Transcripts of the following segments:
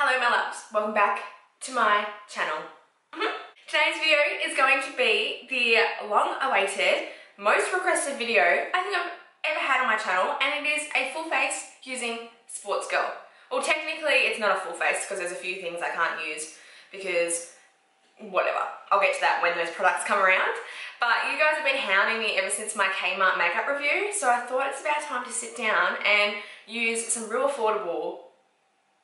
Hello my loves, welcome back to my channel. Today's video is going to be the long-awaited, most requested video I think I've ever had on my channel, and it is a full face using Sportsgirl. Well, technically it's not a full face because there's a few things I can't use because whatever. I'll get to that when those products come around. But you guys have been hounding me ever since my Kmart makeup review, so I thought it's about time to sit down and use some real affordable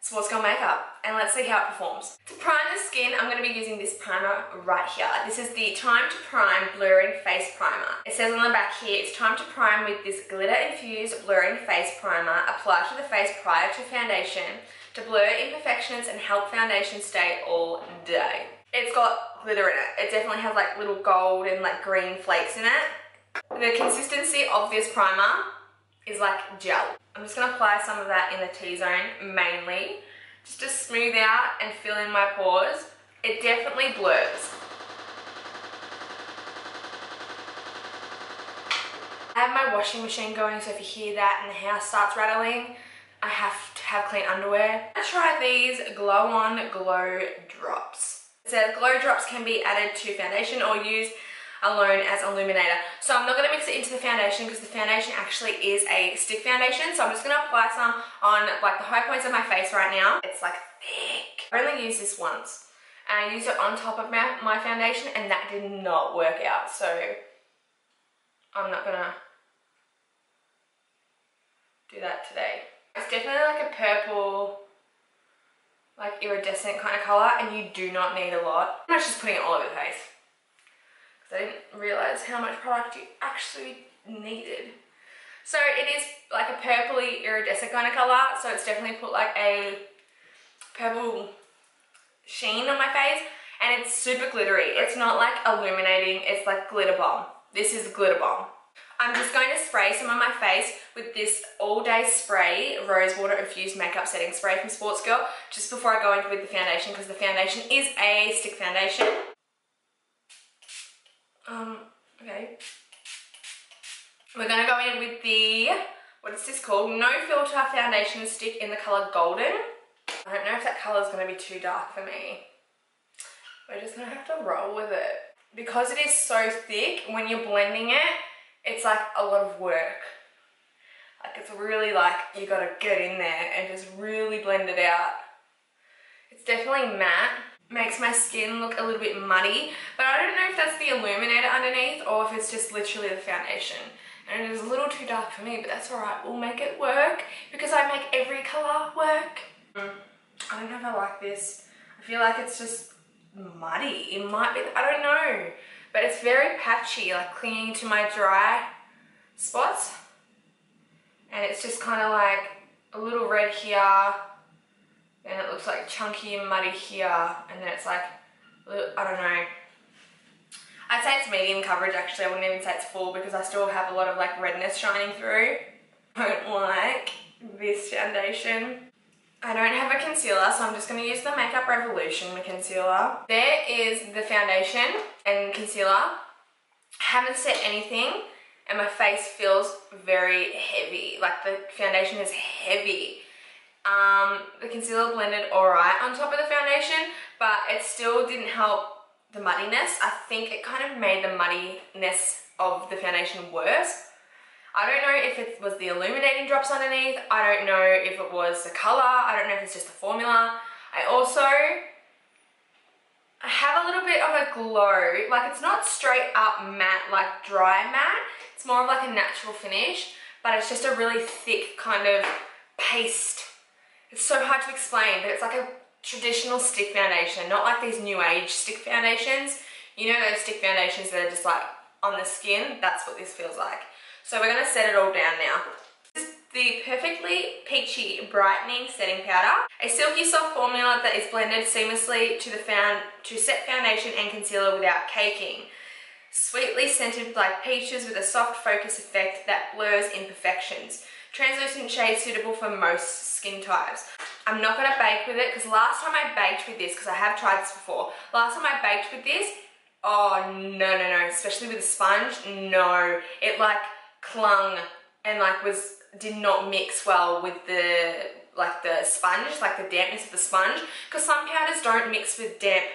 Sportsgirl makeup, and let's see how it performs. To prime the skin, I'm going to be using this primer right here. This is the Time to Prime Blurring Face Primer. It says on the back here, it's time to prime with this glitter-infused blurring face primer. Apply to the face prior to foundation to blur imperfections and help foundation stay all day. It's got glitter in it. It definitely has like little gold and like green flakes in it. The consistency of this primer is like gel. I'm just going to apply some of that in the T-zone mainly, just to smooth out and fill in my pores. It definitely blurs. I have my washing machine going, so if you hear that and the house starts rattling, I have to have clean underwear. I'm going to try these Glow On Glow Drops. It says glow drops can be added to foundation or used alone as illuminator. So I'm not going to mix it into the foundation because the foundation actually is a stick foundation. So I'm just going to apply some on like the high points of my face right now. It's like thick. I only used this once and I used it on top of my foundation and that did not work out. So I'm not going to do that today. It's definitely like a purple, like iridescent kind of colour, and you do not need a lot. I'm just putting it all over the face. I didn't realise how much product you actually needed. So it is like a purpley iridescent kind of colour, so it's definitely put like a purple sheen on my face, and it's super glittery. It's not like illuminating, it's like glitter bomb. This is glitter bomb. I'm just going to spray some on my face with this All Day Spray Rose Water Infused Makeup Setting Spray from Sportsgirl just before I go in with the foundation, because the foundation is a stick foundation. Okay. We're going to go in with the, what is this called? No Filter Foundation Stick in the colour Golden. I don't know if that colour is going to be too dark for me. We're just going to have to roll with it. Because it is so thick, when you're blending it, it's like a lot of work. Like it's really like, you got to get in there and just really blend it out. It's definitely matte. Makes my skin look a little bit muddy, but I don't know if that's the illuminator underneath or if it's just literally the foundation. And it is a little too dark for me, but that's alright, we'll make it work because I make every colour work. I don't know if I like this. I feel like it's just muddy. It might be, I don't know, but it's very patchy, like clinging to my dry spots. And it's just kind of like a little red here. And it looks like chunky and muddy here, and then it's like, I don't know. I'd say it's medium coverage actually. I wouldn't even say it's full because I still have a lot of like redness shining through. I don't like this foundation. I don't have a concealer, so I'm just going to use the Makeup Revolution concealer. There is the foundation and concealer. I haven't set anything and my face feels very heavy. Like the foundation is heavy. The concealer blended alright on top of the foundation, but it still didn't help the muddiness. I think it kind of made the muddiness of the foundation worse. I don't know if it was the illuminating drops underneath. I don't know if it was the colour. I don't know if it's just the formula. I also have a little bit of a glow. Like it's not straight up matte, like dry matte. It's more of like a natural finish, but it's just a really thick kind of paste. It's so hard to explain, but it's like a traditional stick foundation, not like these new age stick foundations. You know those stick foundations that are just like on the skin? That's what this feels like. So we're going to set it all down now. This is the Perfectly Peachy Brightening Setting Powder. A silky soft formula that is blended seamlessly to set foundation and concealer without caking. Sweetly scented like peaches with a soft focus effect that blurs imperfections. Translucent shade suitable for most skin types. I'm not going to bake with it because last time I baked with this, because I have tried this before, last time I baked with this, oh no, especially with a sponge, no, it like clung and like did not mix well with the like the sponge, like the dampness of the sponge, because some powders don't mix with damp.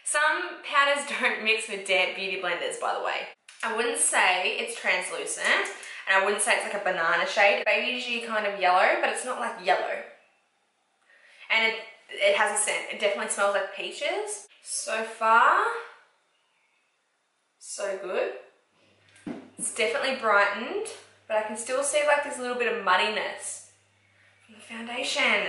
Some powders don't mix with damp beauty blenders, by the way. I wouldn't say it's translucent, and I wouldn't say it's like a banana shade. Beigey kind of yellow, but it's not like yellow. And it has a scent. It definitely smells like peaches. So far, so good. It's definitely brightened, but I can still see like this little bit of muddiness from the foundation.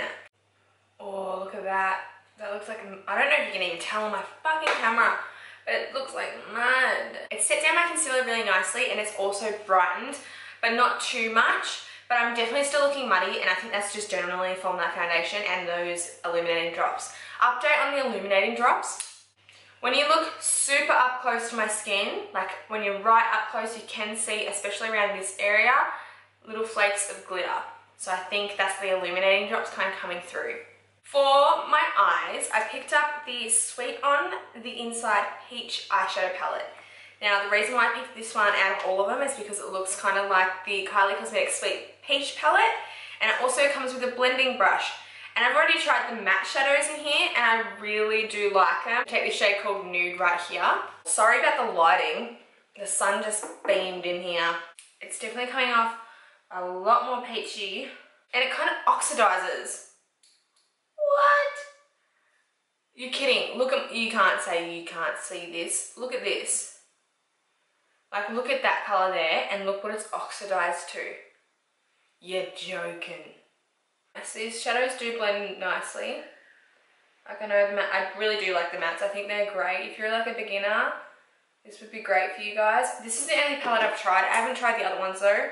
Oh, look at that. That looks like, I don't know if you can even tell on my fucking camera, but it looks like mud. It set down my concealer really nicely, and it's also brightened, but not too much. But I'm definitely still looking muddy, and I think that's just generally from that foundation and those illuminating drops. Update on the illuminating drops. When you look super up close to my skin, like when you're right up close, you can see, especially around this area, little flakes of glitter. So I think that's the illuminating drops kind of coming through. For my eyes, I picked up the Sweet On the Inside Peach eyeshadow palette. Now, the reason why I picked this one out of all of them is because it looks kind of like the Kylie Cosmetics Sweet Peach palette, and it also comes with a blending brush. And I've already tried the matte shadows in here, and I really do like them. Take this shade called Nude right here. Sorry about the lighting. The sun just beamed in here. It's definitely coming off a lot more peachy, and it kind of oxidizes. What? You're kidding. Look at, you can't say you can't see this. Look at this. Like, look at that color there, and look what it's oxidized to. You're joking. So these shadows do blend nicely. Like, I know the matte, I really do like the mattes. I think they're great. If you're like a beginner, this would be great for you guys. This is the only palette I've tried. I haven't tried the other ones though. I'm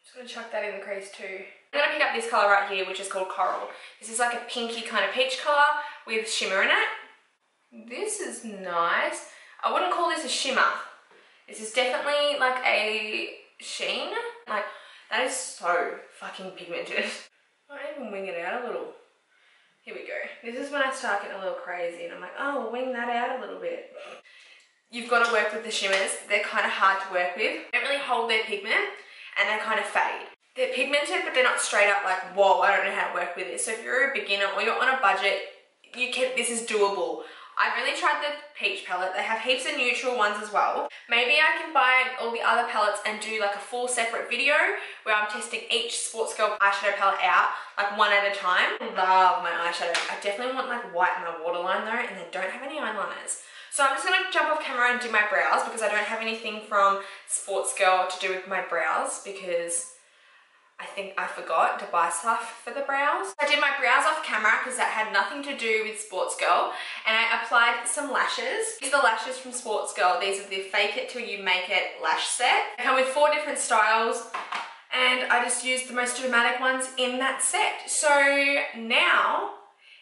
just gonna chuck that in the crease too. I'm gonna pick up this color right here, which is called Coral. This is like a pinky kind of peach color with shimmer in it. This is nice. I wouldn't call this a shimmer. This is definitely like a sheen. Like, that is so fucking pigmented. I might even wing it out a little. Here we go. This is when I start getting a little crazy, and I'm like, oh, wing that out a little bit. You've got to work with the shimmers. They're kind of hard to work with. They don't really hold their pigment, and they kind of fade. They're pigmented, but they're not straight up like, whoa, I don't know how to work with this. So if you're a beginner or you're on a budget, this is doable. I've really tried the peach palette. They have heaps of neutral ones as well. Maybe I can buy all the other palettes and do like a full separate video where I'm testing each Sportsgirl eyeshadow palette out, like one at a time. I love my eyeshadow. I definitely want like white in my waterline though, and they don't have any eyeliners. So I'm just gonna jump off camera and do my brows because I don't have anything from Sportsgirl to do with my brows because I think I forgot to buy stuff for the brows. I did my brows off camera because that had nothing to do with Sportsgirl, and I applied some lashes. These are the lashes from Sportsgirl. These are the Fake It Till You Make It lash set. They come with 4 different styles, and I just used the most dramatic ones in that set. So now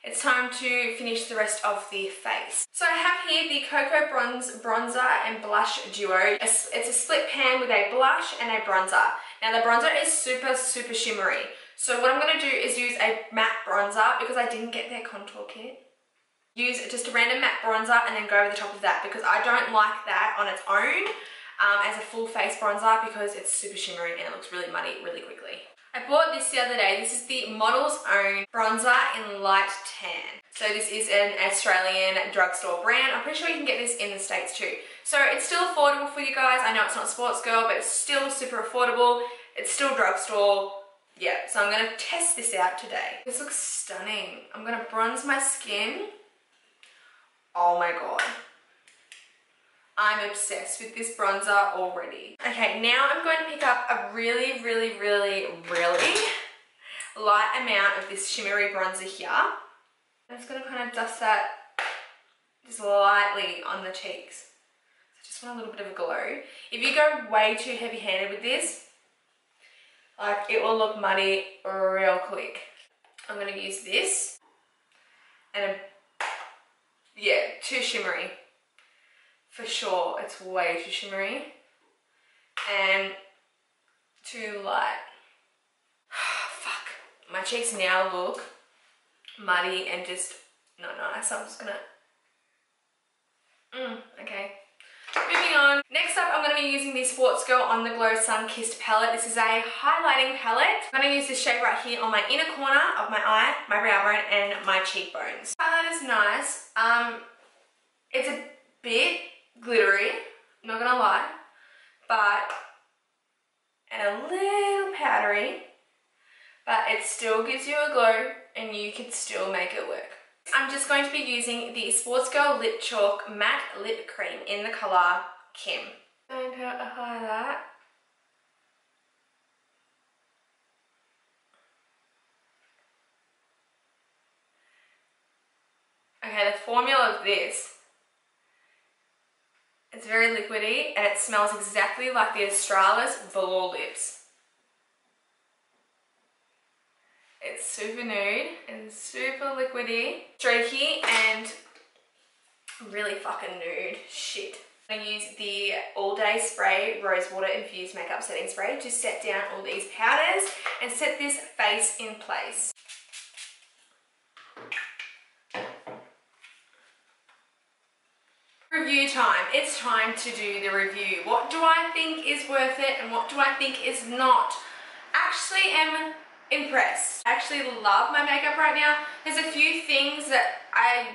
it's time to finish the rest of the face. So I have here the Cocoa Bronzer and Blush Duo. It's a split pan with a blush and a bronzer. Now the bronzer is super, super shimmery. So what I'm going to do is use a matte bronzer because I didn't get their contour kit. Use just a random matte bronzer and then go over the top of that because I don't like that on its own as a full face bronzer because it's super shimmery and it looks really muddy really quickly. I bought this the other day. This is the Model's Own Bronzer in Light Tan. So this is an Australian drugstore brand. I'm pretty sure you can get this in the States too. So it's still affordable for you guys. I know it's not Sportsgirl, but it's still super affordable. It's still drugstore. Yeah, so I'm gonna test this out today. This looks stunning. I'm gonna bronze my skin. Oh my God. I'm obsessed with this bronzer already. Okay, now I'm going to pick up a really, really, really, really light amount of this shimmery bronzer here. I'm just going to kind of dust that just lightly on the cheeks. I just want a little bit of a glow. If you go way too heavy-handed with this, like it will look muddy real quick. I'm going to use this and yeah, too shimmery. For sure, it's way too shimmery and too light. Fuck. My cheeks now look muddy and just not nice. So I'm just gonna... okay. Moving moving on. Next up, I'm going to be using the Sportsgirl On The Glow Sun Kissed palette. This is a highlighting palette. I'm going to use this shade right here on my inner corner of my eye, my brow bone, and my cheekbones. Highlight is nice. It's a bit glittery, not gonna lie, but and a little powdery, but it still gives you a glow and you can still make it work. I'm just going to be using the Sportsgirl Lip Chalk Matte Lip Cream in the colour Kim. I'm going to apply that. Okay, the formula of this, it's very liquidy and it smells exactly like the Australis Velour Lips. It's super nude and super liquidy, streaky and really fucking nude shit. I'm going to use the All Day Spray Rose Water Infused Makeup Setting Spray to set down all these powders and set this face in place. Review time. It's time to do the review. What do I think is worth it and what do I think is not? Actually am impressed. I actually love my makeup right now. There's a few things that I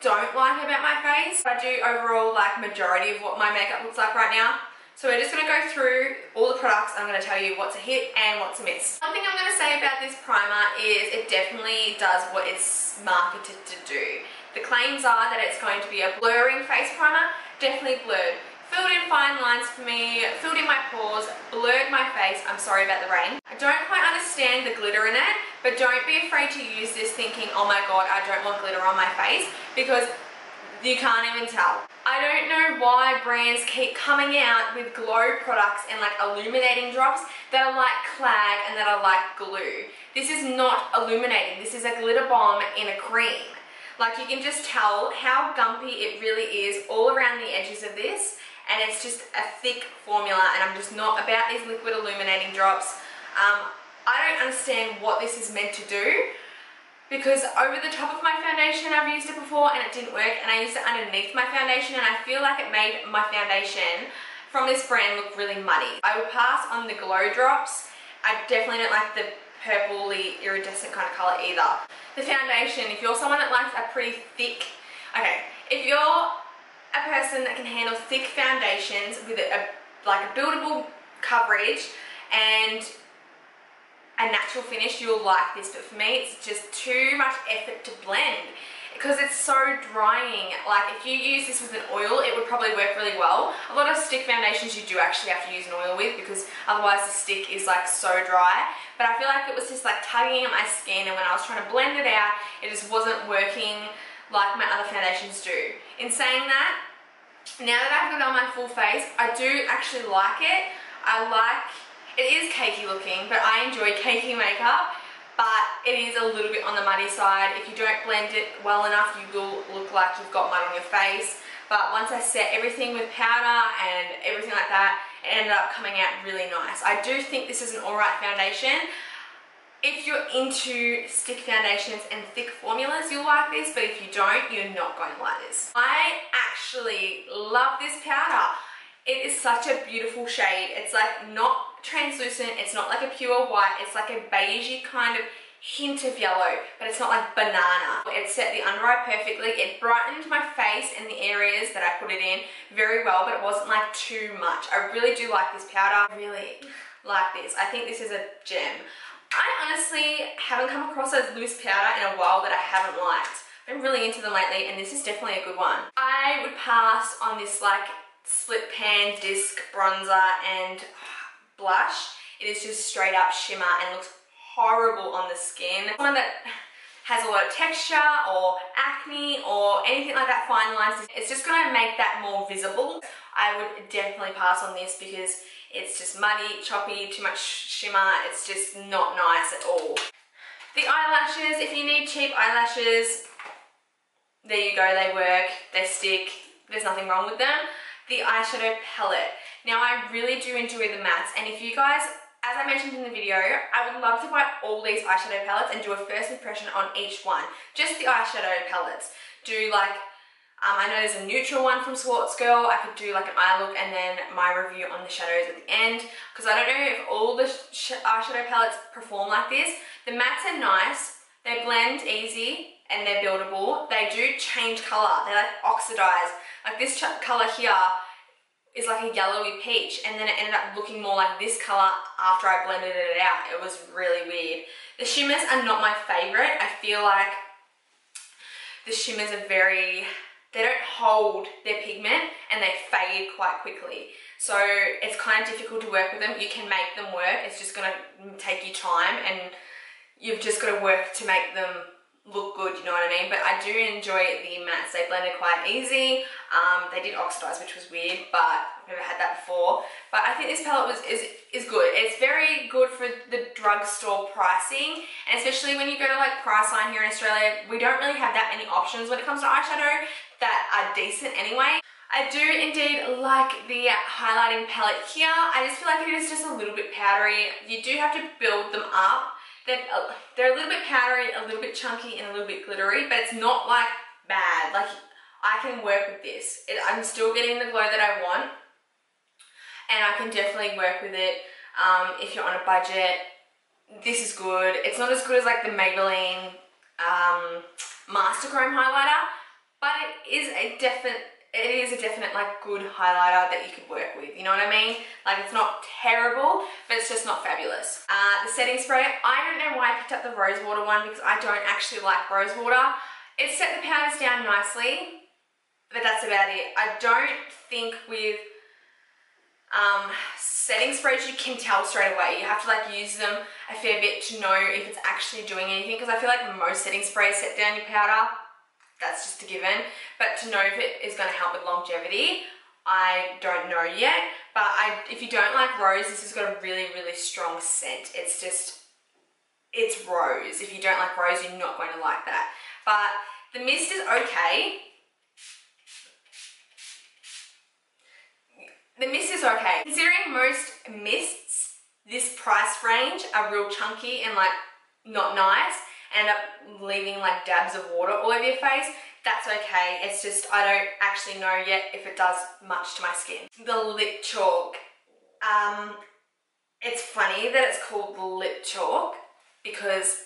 don't like about my face. I do overall like majority of what my makeup looks like right now. So we're just going to go through all the products. I'm going to tell you what's a hit and what's a miss. One thing I'm going to say about this primer is it definitely does what it's marketed to do. The claims are that it's going to be a blurring face primer. Definitely blurred. Filled in fine lines for me, filled in my pores, blurred my face. I'm sorry about the rain. I don't quite understand the glitter in it, but don't be afraid to use this thinking, oh my god, I don't want glitter on my face, because you can't even tell. I don't know why brands keep coming out with glow products and like illuminating drops that are like clag and that are like glue. This is not illuminating. This is a glitter bomb in a cream. Like you can just tell how gumpy it really is all around the edges of this. And it's just a thick formula and I'm just not about these liquid illuminating drops. I don't understand what this is meant to do, because over the top of my foundation I've used it before and it didn't work, and I used it underneath my foundation and I feel like it made my foundation from this brand look really muddy. I would pass on the glow drops. I definitely don't like the purpley iridescent kind of colour either. The foundation, if you're someone that likes a pretty thick, okay, if you're a person that can handle thick foundations with like a buildable coverage and a natural finish, you'll like this. But for me, it's just too much effort to blend because it's so drying. Like if you use this with an oil, it would probably work really well. A lot of stick foundations you do actually have to use an oil with, because otherwise the stick is like so dry. But I feel like it was just like tugging at my skin, and when I was trying to blend it out, it just wasn't working like my other foundations do. In saying that, now that I've got it on my full face, I do actually like it. It is cakey looking, but I enjoy cakey makeup, but it is a little bit on the muddy side. If you don't blend it well enough, you will look like you've got mud on your face. But once I set everything with powder and everything like that, it ended up coming out really nice. I do think this is an alright foundation. If you're into stick foundations and thick formulas, you'll like this, but if you don't, you're not going to like this. I actually love this powder. It is such a beautiful shade. It's like not translucent, it's not like a pure white, it's like a beigey kind of hint of yellow, but it's not like banana. It set the under eye perfectly. It brightened my face and the areas that I put it in very well, but it wasn't like too much. I really do like this powder. I really like this. I think this is a gem. I honestly haven't come across a loose powder in a while that I haven't liked. I've been really into them lately, and this is definitely a good one. I would pass on this like split pan disc bronzer and blush. It is just straight up shimmer and looks horrible on the skin. Someone that has a lot of texture or acne or anything like that, fine lines, it's just going to make that more visible. I would definitely pass on this because it's just muddy, choppy, too much shimmer. It's just not nice at all. The eyelashes, if you need cheap eyelashes, there you go, they work, they stick, there's nothing wrong with them. The eyeshadow palette. Now I really do enjoy the mattes, and if you guys, as I mentioned in the video, I would love to buy all these eyeshadow palettes and do a first impression on each one. Just the eyeshadow palettes. Do like I know there's a neutral one from Sportsgirl. I could do like an eye look and then my review on the shadows at the end, because I don't know if all the eyeshadow palettes perform like this. The mattes are nice, they blend easy and they're buildable. They do change colour, they like oxidize. Like this colour here is like a yellowy peach, and then it ended up looking more like this colour after I blended it out. It was really weird. The shimmers are not my favourite. I feel like the shimmers are they don't hold their pigment and they fade quite quickly. So it's kind of difficult to work with them. You can make them work, it's just gonna take you time and you've just got to work to make them look good, you know what I mean? But I do enjoy the mattes. They blended quite easy. They did oxidize, which was weird, but I've never had that before. But I think this palette is good. It's very good for the drugstore pricing, and especially when you go to like Priceline here in Australia, we don't really have that many options when it comes to eyeshadow that are decent anyway. I do indeed like the highlighting palette here. I just feel like it is just a little bit powdery. You do have to build them up. They're a little bit powdery, a little bit chunky, and a little bit glittery, but it's not like bad. Like, I can work with this. I'm still getting the glow that I want, and I can definitely work with it if you're on a budget. This is good. It's not as good as like the Maybelline Master Chrome highlighter, but it is a definite like good highlighter that you could work with, you know what I mean? Like, it's not terrible, but it's just not fabulous. The setting spray, I don't know why I picked up the rose water one, because I don't actually like rose water. It set the powders down nicely, but that's about it. I don't think with setting sprays you can tell straight away. You have to like use them a fair bit to know if it's actually doing anything, because I feel like most setting sprays set down your powder. That's just a given, but to know if it is going to help with longevity, I don't know yet. But if you don't like rose, this has got a really, really strong scent. It's rose. If you don't like rose, you're not going to like that. But the mist is okay. The mist is okay. Considering most mists, this price range, are real chunky and like not nice, end up leaving like dabs of water all over your face, that's okay. It's just, I don't actually know yet if it does much to my skin. The lip chalk. It's funny that it's called lip chalk because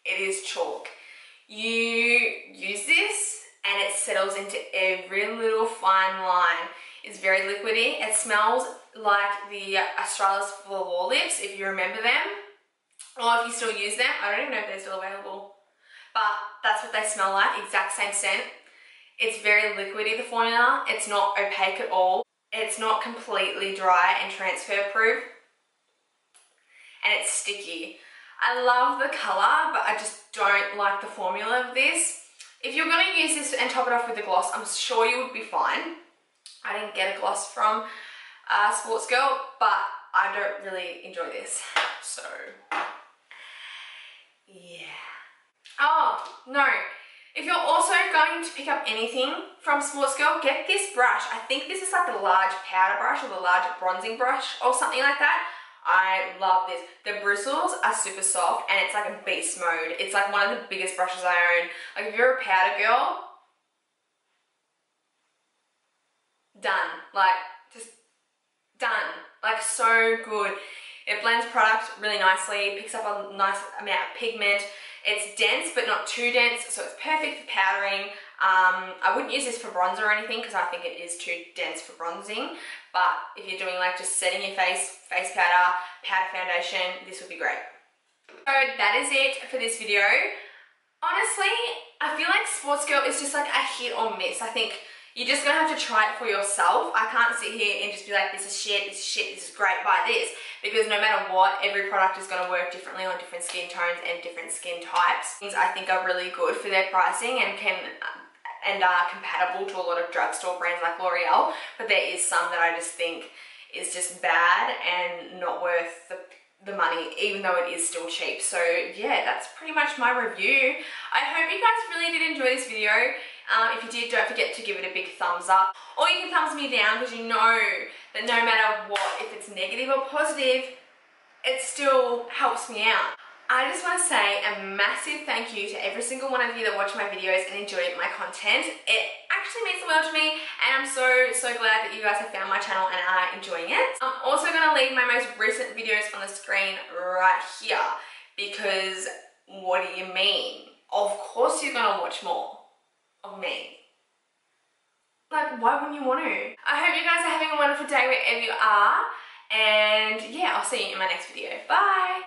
it is chalk. You use this and it settles into every little fine line. It's very liquidy. It smells like the Australis Velour lips, if you remember them. Or if you still use them. I don't even know if they're still available. But that's what they smell like, exact same scent. It's very liquidy, the formula. It's not opaque at all. It's not completely dry and transfer proof. And it's sticky. I love the colour, but I just don't like the formula of this. If you're going to use this and top it off with a gloss, I'm sure you would be fine. I didn't get a gloss from Sportsgirl, but I don't really enjoy this. So yeah. Oh, no. If you're also going to pick up anything from Sportsgirl, get this brush. I think this is like the large powder brush or the large bronzing brush or something like that. I love this. The bristles are super soft and it's like a beast mode. It's like one of the biggest brushes I own. Like if you're a powder girl, done. Like, just done. Like, so good. It blends product really nicely, picks up a nice amount of pigment. It's dense, but not too dense, so it's perfect for powdering. I wouldn't use this for bronzer or anything because I think it is too dense for bronzing. But if you're doing like just setting your face powder, powder foundation, this would be great. So that is it for this video. Honestly, I feel like Sportsgirl is just like a hit or miss. I think you're just gonna have to try it for yourself. I can't sit here and just be like, this is shit, this is shit, this is great, buy this. Because no matter what, every product is gonna work differently on different skin tones and different skin types. Things I think are really good for their pricing and are compatible to a lot of drugstore brands like L'Oreal. But there is some that I just think is just bad and not worth the money, even though it is still cheap. So yeah, that's pretty much my review. I hope you guys really did enjoy this video. If you did, don't forget to give it a big thumbs up. Or you can thumbs me down, because you know that no matter what, if it's negative or positive, it still helps me out. I just want to say a massive thank you to every single one of you that watch my videos and enjoy my content. It actually means the world to me, and I'm so glad that you guys have found my channel and are enjoying it. I'm also going to leave my most recent videos on the screen right here, because what do you mean? Of course you're going to watch more of me. Like, why wouldn't you want to? I hope you guys are having a wonderful day wherever you are, and yeah, I'll see you in my next video. Bye!